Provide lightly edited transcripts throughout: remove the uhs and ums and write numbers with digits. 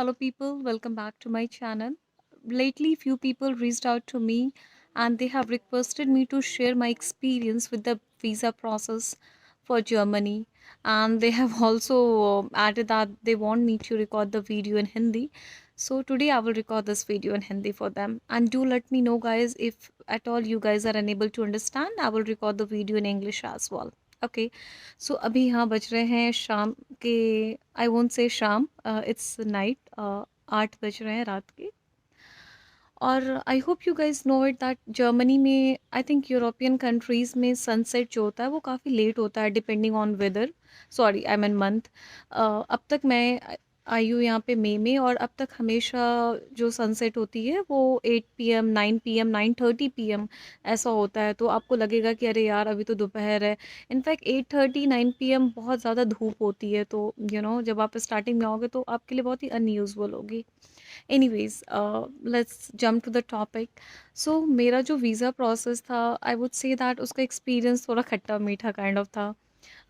Hello, people. Welcome back to my channel. Lately, few people reached out to me and they have requested me to share my experience with the visa process for Germany. And they have also added that they want me to record the video in Hindi. So, today I will record this video in Hindi for them. And do let me know, guys, if at all you guys are unable to understand, I will record the video in English as well. Okay. सो अभी यहाँ बज रहे हैं शाम के I won't say शाम it's night 8 बज रहे हैं रात के और I hope you guys know it that Germany में आई थिंक यूरोपियन कंट्रीज़ में सनसेट जो होता है वो काफ़ी लेट होता है depending on weather sorry I mean month अब तक मैं आई हूँ यहाँ पे मई में और अब तक हमेशा जो सनसेट होती है वो 8 पीएम 9 पीएम 9:30 पीएम ऐसा होता है तो आपको लगेगा कि अरे यार अभी तो दोपहर है इनफैक्ट 8:30 9 पीएम बहुत ज़्यादा धूप होती है तो जब आप स्टार्टिंग में आओगे तो आपके लिए बहुत ही अनयूजुअल होगी anyways let's jump to the topic so मेरा जो वीज़ा प्रोसेस था आई वुड से दैट उसका एक्सपीरियंस थोड़ा खट्टा मीठा काइंड ऑफ था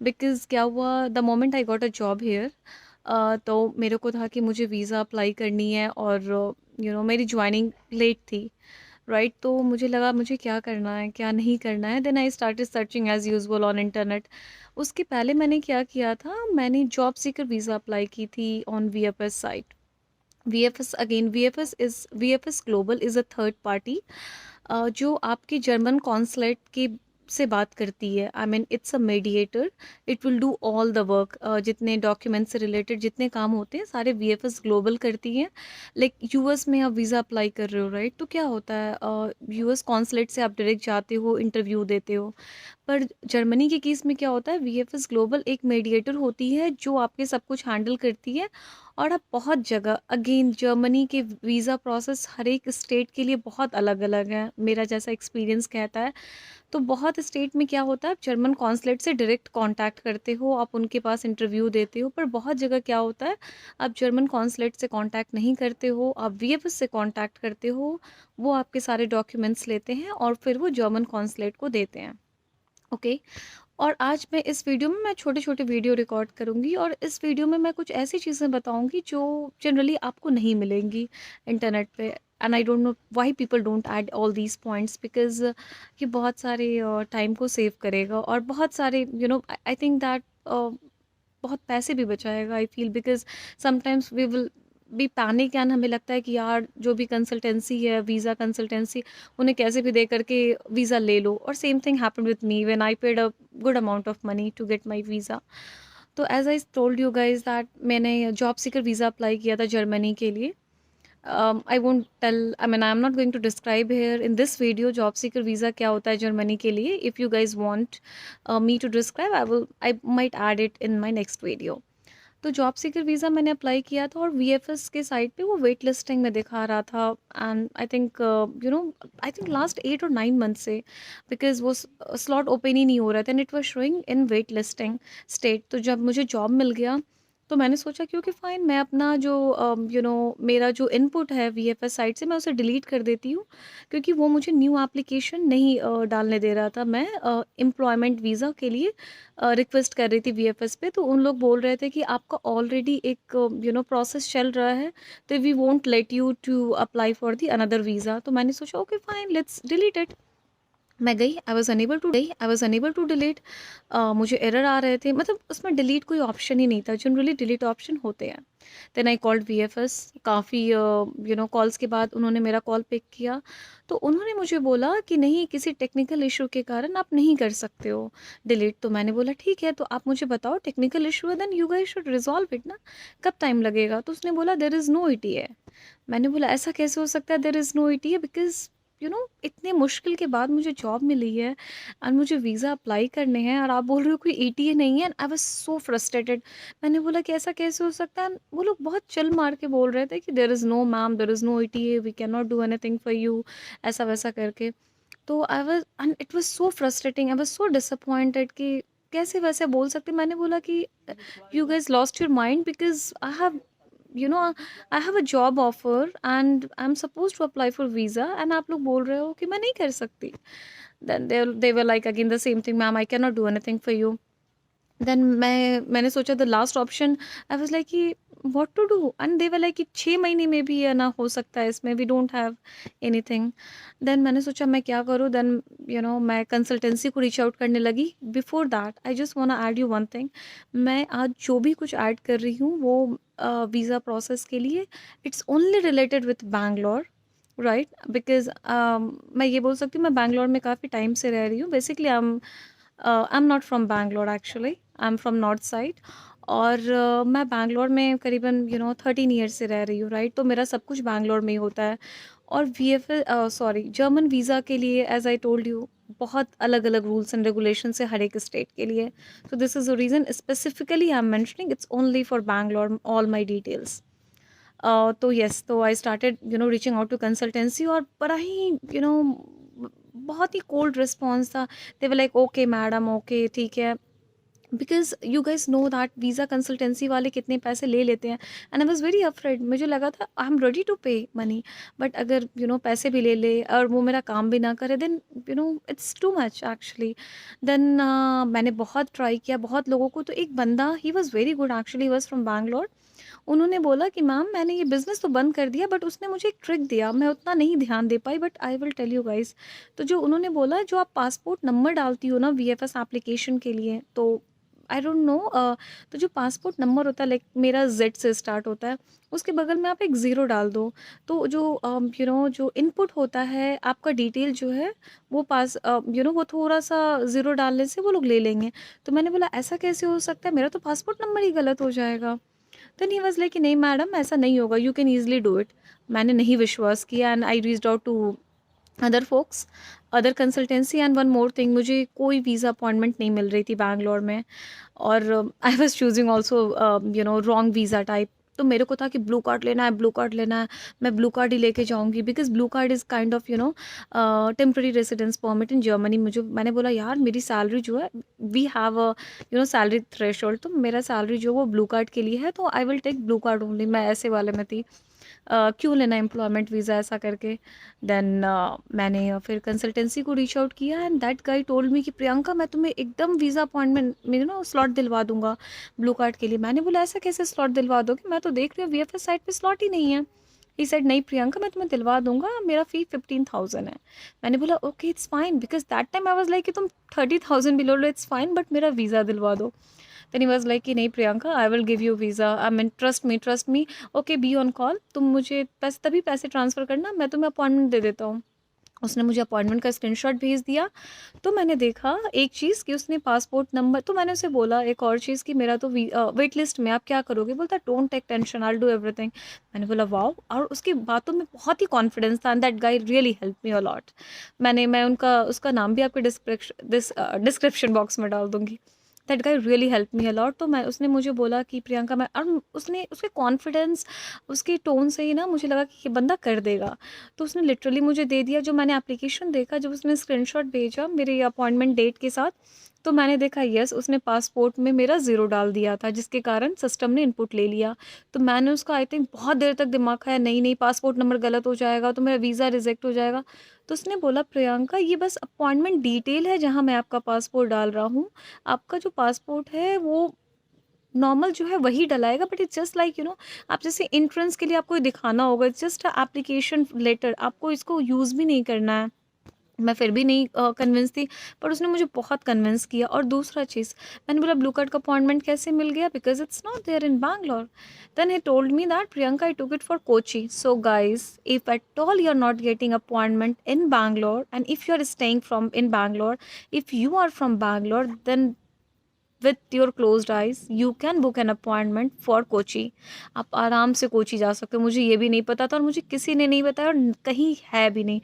बिकॉज़ क्या हुआ the moment I got a job here तो मेरे को था कि मुझे वीज़ा अप्लाई करनी है और मेरी ज्वाइनिंग लेट थी राइट तो मुझे लगा मुझे क्या करना है क्या नहीं करना है then I started searching as usual on internet उसके पहले मैंने क्या किया था मैंने जॉब सीकर वीज़ा अप्लाई की थी on VFS site VFS again VFS Global is a third party जो आपके जर्मन कॉन्सुलेट के से बात करती है I mean it's a mediator it will do all the work जितने डॉक्यूमेंट से रिलेटेड जितने काम होते हैं सारे VFS ग्लोबल करती है लाइक यूएस में आप वीज़ा अप्लाई कर रहे हो राइट तो क्या होता है यूएस कॉन्सुलेट से आप डायरेक्ट जाते हो इंटरव्यू देते हो पर जर्मनी के केस में क्या होता है VFS ग्लोबल एक मीडिएटर होती है जो आपके सब कुछ हैंडल करती है और अब बहुत जगह अगेन जर्मनी के वीज़ा प्रोसेस हर एक स्टेट के लिए बहुत अलग अलग है मेरा जैसा एक्सपीरियंस कहता है तो बहुत स्टेट में क्या होता है आप जर्मन कॉन्सुलेट से डायरेक्ट कांटेक्ट करते हो आप उनके पास इंटरव्यू देते हो पर बहुत जगह क्या होता है आप जर्मन कॉन्सुलेट से कांटेक्ट नहीं करते हो आप VFS से कांटेक्ट करते हो वो आपके सारे डॉक्यूमेंट्स लेते हैं और फिर वो जर्मन कॉन्सुलेट को देते हैं ओके और आज मैं इस वीडियो में मैं छोटे-छोटे वीडियो रिकॉर्ड करूँगी और इस वीडियो में मैं कुछ ऐसी चीज़ें बताऊँगी जो जनरली आपको नहीं मिलेंगी इंटरनेट पे and I don't know why people don't add all these points because ये बहुत सारे टाइम को सेव करेगा और बहुत सारे आई थिंक दैट बहुत पैसे भी बचाएगा I feel because sometimes we will be panic and हमें लगता है कि यार जो भी कंसल्टेंसी है वीज़ा कंसल्टेंसी उन्हें कैसे भी दे करके वीज़ा ले लो और same thing happened with me when I paid a good amount of money to get my visa तो as I told you guys that मैंने जॉब सीकर वीज़ा अप्लाई किया था जर्मनी के लिए I won't tell, I mean, I'm not going to describe here in this video job seeker visa क्या होता है Germany के लिए. If you guys want me to describe, I might add it in my next video. तो job seeker visa मैंने apply किया था और VFS के साइट पे वो वेट लिस्टिंग में दिखा रहा था and I think I think last 8 और 9 मंथ से बिकॉज वो स्लॉट ओपन ही नहीं हो रहा था and it was showing in wait listing state तो जब मुझे जॉब मिल गया तो मैंने सोचा कि ओके फ़ाइन मैं अपना जो मेरा जो इनपुट है VFS साइट से मैं उसे डिलीट कर देती हूँ क्योंकि वो मुझे न्यू एप्लीकेशन नहीं डालने दे रहा था मैं एम्प्लॉयमेंट वीज़ा के लिए रिक्वेस्ट कर रही थी VFS पे तो उन लोग बोल रहे थे कि आपका ऑलरेडी एक प्रोसेस चल रहा है तो we won't let you to apply for the another visa तो मैंने सोचा okay fine let's delete it मैं गई I was unable to delete मुझे एरर आ रहे थे मतलब उसमें डिलीट कोई ऑप्शन ही नहीं था जनरली डिलीट ऑप्शन होते हैं देन आई कॉल्ड VFS काफ़ी कॉल्स के बाद उन्होंने मेरा कॉल पिक किया तो उन्होंने मुझे बोला कि नहीं किसी टेक्निकल इशू के कारण आप नहीं कर सकते हो डिलीट तो मैंने बोला ठीक है तो आप मुझे बताओ टेक्निकल इशू है then you guys should resolve it ना कब टाइम लगेगा तो उसने बोला देयर इज़ नो ETA मैंने बोला ऐसा कैसे हो सकता है there is no ETA because इतने मुश्किल के बाद मुझे जॉब मिली है और मुझे वीज़ा अप्लाई करने हैं और आप बोल रहे हो कोई ETA नहीं है and I was so frustrated मैंने बोला कि ऐसा कैसे हो सकता है वो लोग बहुत चिल मार के बोल रहे थे कि there is no ma'am there is no ETA we can not do anything for you ऐसा वैसा करके तो I was and it was so frustrating I was so disappointed कि कैसे वैसे बोल सकते मैंने बोला कि you guys lost your mind because I have you know I have a job offer and I am suppose to apply for visa and आप लोग बोल रहे हो कि मैं नहीं कर सकती then they were like again the same thing ma'am I can not do anything for you then मैंने सोचा the last option I was like कि what to do, and they were like कि 6 महीने में भी ये ना हो सकता है, इसमें we don't have anything. Then मैंने सोचा मैं क्या करूँ, देन मैं कंसल्टेंसी को रीच आउट करने लगी। Before that I just want to add you one thing, मैं आज जो भी कुछ ऐड कर रही हूँ वो वीज़ा प्रोसेस के लिए it's only related with Bangalore, right? Because मैं ये बोल सकती हूँ मैं बैंगलोर में काफ़ी टाइम से रह रही हूँ। Basically I am not from Bangalore, actually I am from north side. और मैं बैंगलोर में करीबन 13 ईयर्स से रह रही हूँ, राइट? तो मेरा सब कुछ बैंगलोर में ही होता है। और सॉरी, जर्मन वीज़ा के लिए एज़ आई टोल्ड यू बहुत अलग-अलग रूल्स एंड रेगुलेशंस है हर एक स्टेट के लिए। तो this is the reason specifically I am mentioning it's only for Bangalore all my details. तो येस, तो I started reaching out to consultancy, और बड़ा ही बहुत ही कोल्ड रिस्पॉन्स था। They were like okay madam, okay ठीक है, because you guys know that visa consultancy वाले कितने पैसे ले लेते हैं। And I was very afraid, मुझे लगा था आई एम रेडी टू पे मनी, बट अगर पैसे भी ले ले और वो मेरा काम भी ना करे, then it's too much actually. Then मैंने बहुत ट्राई किया, बहुत लोगों को। तो एक बंदा, he was very good actually, was from Bangalore. उन्होंने बोला कि मैम मैंने ये बिज़नेस तो बंद कर दिया, बट उसने मुझे एक ट्रिक दिया, मैं उतना नहीं ध्यान दे पाई, but I will tell you guys. तो जो उन्होंने बोला, जो आप पासपोर्ट नंबर डालती हो ना वीएफएस एप्लीकेशन के लिए, तो आई डोंट नो, तो जो पासपोर्ट नंबर होता है, लाइक मेरा जेड से स्टार्ट होता है, उसके बगल में आप एक ज़ीरो डाल दो। तो जो जो इनपुट होता है आपका डिटेल जो है, वो वो थोड़ा सा ज़ीरो डालने से वो लोग ले लेंगे। तो मैंने बोला ऐसा कैसे हो सकता है, मेरा तो पासपोर्ट नंबर ही गलत हो जाएगा। देन ही वाज लाइक कि नहीं मैडम ऐसा नहीं होगा, you can easily do it. मैंने नहीं विश्वास किया, and I reached out to other folks, other consultancy. And one more thing, मुझे कोई वीज़ा अपॉइंटमेंट नहीं मिल रही थी बैंगलोर में। और I was choosing also wrong visa type. तो मेरे को था कि ब्लू कार्ड लेना है, ब्लू कार्ड लेना है, मैं ब्लू कार्ड ही लेके जाऊंगी, because blue card is kind of temporary residence permit in Germany. मुझे, मैंने बोला यार मेरी सैलरी जो है, we have a salary threshold, तो मेरा सैलरी जो वो ब्लू कार्ड के लिए है, तो I will take blue card only. मैं ऐसे वाले में थी, क्यों लेना एम्प्लॉयमेंट वीज़ा ऐसा करके। देन मैंने फिर कंसल्टेंसी को रीच आउट किया, and that guy told me कि प्रियंका मैं तुम्हें एकदम वीज़ा अपॉइंटमेंट में स्लॉट दिलवा दूंगा ब्लू कार्ड के लिए। मैंने बोला ऐसा कैसे स्लॉट दिलवा दोगे, मैं तो देख रही हूँ वीएफएस साइट पे स्लॉट ही नहीं है। ही सेड नहीं प्रियंका मैं तुम्हें दिलवा दूंगा, मेरा फ़ी 15,000 है। मैंने बोला okay it's fine, because that time I was like कि तुम 30,000 भी लो लो इट्स फाइन, बट मेरा वीज़ा दिलवा दो। देन ही वाज लाइक कि नहीं Priyanka I will give you visa, I mean trust me, okay be on call, तुम मुझे पैसे तभी पैसे ट्रांसफ़र करना, मैं तुम्हें अपॉइंटमेंट दे देता हूँ। उसने मुझे अपॉइंटमेंट का स्क्रीनशॉट भेज दिया। तो मैंने देखा एक चीज़ कि उसने पासपोर्ट नंबर, तो मैंने उसे बोला एक और चीज़ कि मेरा तो वेट लिस्ट में, आप क्या करोगे? बोलता don't take tension, I will do everything. मैंने बोला वाओ, और उसकी बातों में बहुत ही कॉन्फिडेंस था, and that guy really help me a lot. मैं उनका उसका नाम भी आपके डिस्क्रिप्शन बॉक्स में डाल दूंगी। That guy really help me a lot. तो मैं, उसने मुझे बोला कि प्रियंका मैं, और उसने उसके कॉन्फिडेंस, उसके टोन से ही ना मुझे लगा कि ये बंदा कर देगा। तो उसने लिटरली मुझे दे दिया। जो मैंने एप्लीकेशन देखा, जब उसने स्क्रीनशॉट भेजा मेरे अपॉइंटमेंट डेट के साथ, तो मैंने देखा यस उसने पासपोर्ट में मेरा ज़ीरो डाल दिया था, जिसके कारण सिस्टम ने इनपुट ले लिया। तो मैंने उसका आई थिंक बहुत देर तक दिमाग खाया, नहीं नहीं पासपोर्ट नंबर गलत हो जाएगा तो मेरा वीज़ा रिजेक्ट हो जाएगा। तो उसने बोला प्रियंका ये बस अपॉइंटमेंट डिटेल है जहाँ मैं आपका पासपोर्ट डाल रहा हूँ, आपका जो पासपोर्ट है वो नॉर्मल जो है वही डलाएगा, बट इट्स जस्ट लाइक आप जैसे एंट्रेंस के लिए आपको ये दिखाना होगा, इट्स जस्ट एप्लीकेशन लेटर, आपको इसको यूज़ भी नहीं करना है। मैं फिर भी नहीं कन्विंस थी, पर उसने मुझे बहुत कन्विंस किया। और दूसरा चीज़, मैंने बोला ब्लू कार्ड का अपॉइंटमेंट कैसे मिल गया, because it's not there in Bangalore. Then he told me that Priyanka I took it for Kochi. So guys if at all you are not getting appointment in Bangalore, and if you are staying from in Bangalore, if you are from Bangalore, then with your closed eyes you can book an appointment for Kochi. आप आराम से कोची जा सकते हो। मुझे ये भी नहीं पता था, और मुझे किसी ने नहीं बताया, और कहीं है भी नहीं।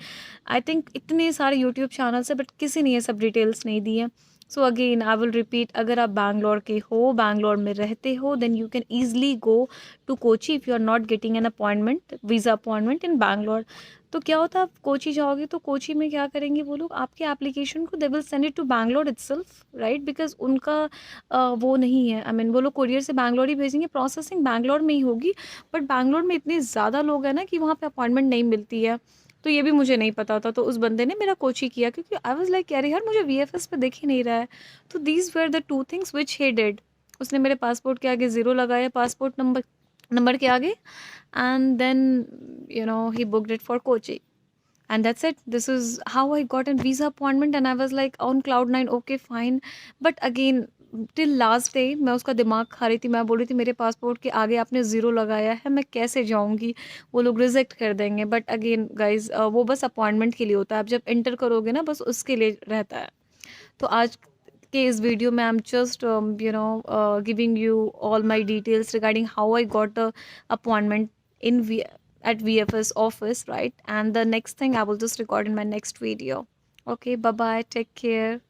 आई थिंक इतने सारे यूट्यूब चैनल्स है, बट किसी ने ये सब डिटेल्स नहीं दी है। So again I will repeat, अगर आप बैंगलोर के हो, बैंगलोर में रहते हो, then you can easily go to Kochi if you are not getting an appointment, visa appointment in Bangalore. तो क्या होता है, आप कोची जाओगे तो कोची में क्या करेंगे वो लोग, आपके एप्लीकेशन को they will send it to Bangalore itself, right? Because उनका वो नहीं है, आई मीन वो लोग कोरियर से बैंगलोर ही भेजेंगे, प्रोसेसिंग बैंगलोर में ही होगी। बट बैंगलोर में इतने ज़्यादा लोग हैं ना कि वहाँ पे अपॉइंटमेंट नहीं मिलती है। तो ये भी मुझे नहीं पता था, तो उस बंदे ने मेरा कोची किया, क्योंकि आई वाज लाइक अरे यार मुझे वीएफएस पे दिख ही नहीं रहा है। तो these were the two things which he did. उसने मेरे पासपोर्ट के आगे ज़ीरो लगाया, पासपोर्ट नंबर नंबर के आगे, and then he booked it for Kochi. And that's it. This is how I got a visa appointment, and I was like on cloud nine. Okay, fine. But again, till last day मैं उसका दिमाग खा रही थी, मैं बोल रही थी मेरे पासपोर्ट के आगे आपने ज़ीरो लगाया है, मैं कैसे जाऊँगी, वो लोग रिजेक्ट कर देंगे। बट अगेन गाइज, वो बस अपॉइंटमेंट के लिए होता है, आप जब एंटर करोगे ना बस उसके लिए रहता है। तो आज के इस वीडियो में I am just giving you all my details regarding how I got the appointment in at VFS office, right? And the next thing I will just record in my next video. Okay, bye bye, take care.